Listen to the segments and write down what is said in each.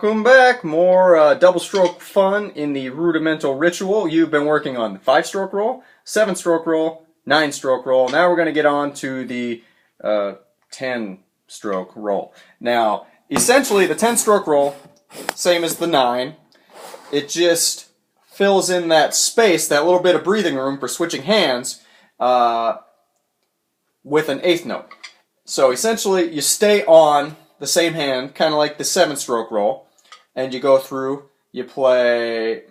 welcome back. More double stroke fun in the rudimental ritual. You've been working on the 5-stroke roll, 7-stroke roll, 9-stroke roll. Now we're going to get on to the 10-stroke roll. Now, essentially the 10-stroke roll, same as the 9, it just fills in that space, that little bit of breathing room for switching hands with an 8th note. So essentially you stay on the same hand, kind of like the 7-stroke roll, and you go through, you play,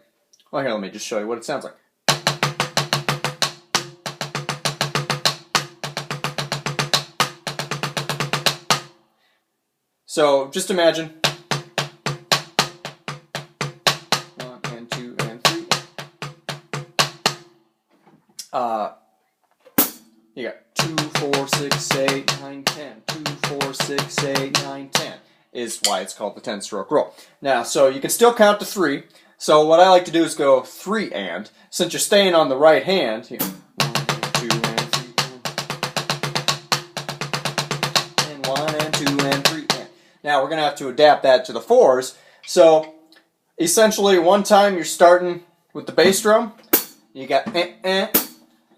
well here, let me just show you what it sounds like. So just imagine 1 and 2 and 3. You got 2, 4, 6, 8, 9, 10. 2, 4, 6, 8, 9, 10 is why it's called the 10-stroke roll. Now, so you can still count to 3. So what I like to do is go 3 and. Since you're staying on the right hand, here, 1 and 2 and 3 and 1 and 2 and 3 and. Now we're going to have to adapt that to the 4s. So essentially one time you're starting with the bass drum, you got and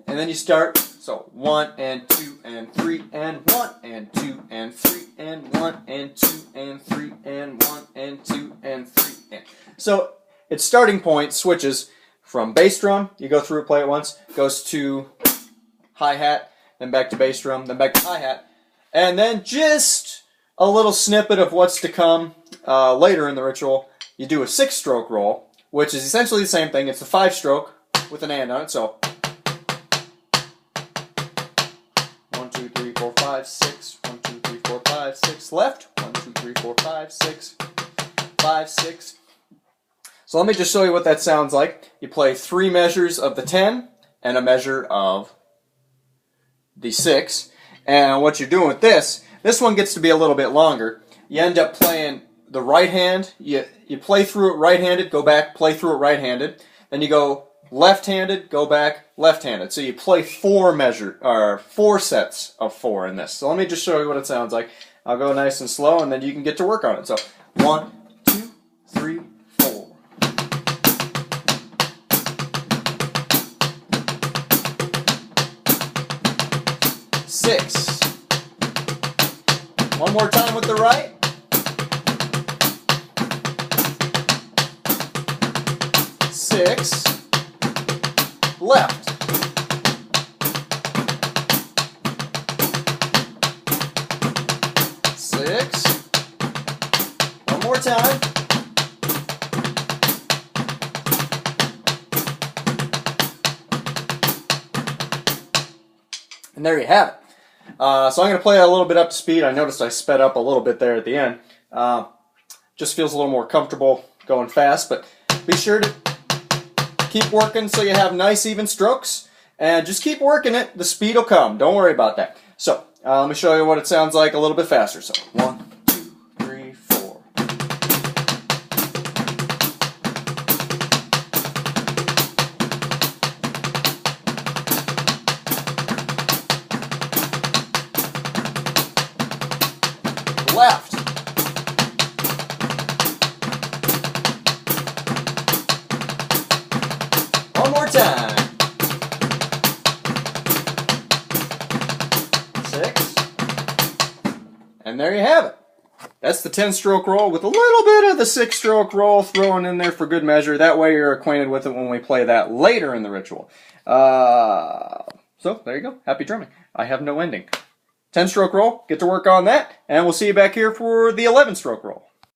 then you start. So 1 and 2 and 3 and 1 and 2 and 3 and 1 and 2 and 3 and 1 and 2 and 3 and. So its starting point switches from bass drum, you go through, play it once, goes to hi-hat, then back to bass drum, then back to hi-hat, and then just a little snippet of what's to come later in the ritual. You do a 6-stroke roll, which is essentially the same thing. It's a 5-stroke with an and on it, so 1, 2, 3, 4, 5, 6. 1, 2, 3, 4, 5, 6. Left. 1, 2, 3, 4, 5, 6. 5, 6. So let me just show you what that sounds like. You play 3 measures of the 10 and a measure of the 6. And what you're doing with this one gets to be a little bit longer. You end up playing the right hand. You play through it right-handed, go back, play through it right-handed. Then you go left-handed, go back, left-handed. So you play 4 sets of 4 in this. So let me just show you what it sounds like. I'll go nice and slow, and then you can get to work on it. So 1, 2, 3, 4. Six. One more time with the right. 6. Left. 6. One more time. And there you have it. So I'm going to play that a little bit up to speed. I noticed I sped up a little bit there at the end. Just feels a little more comfortable going fast, but be sure to keep working so you have nice even strokes, and just keep working it. The speed will come. Don't worry about that. So let me show you what it sounds like a little bit faster. So 1, 2, 3, 4. Left. One more time. 6. And there you have it. That's the 10-stroke roll with a little bit of the 6-stroke roll thrown in there for good measure. That way you're acquainted with it when we play that later in the ritual. So there you go. Happy drumming. I have no ending. 10-stroke roll, get to work on that, and we'll see you back here for the 11-stroke roll.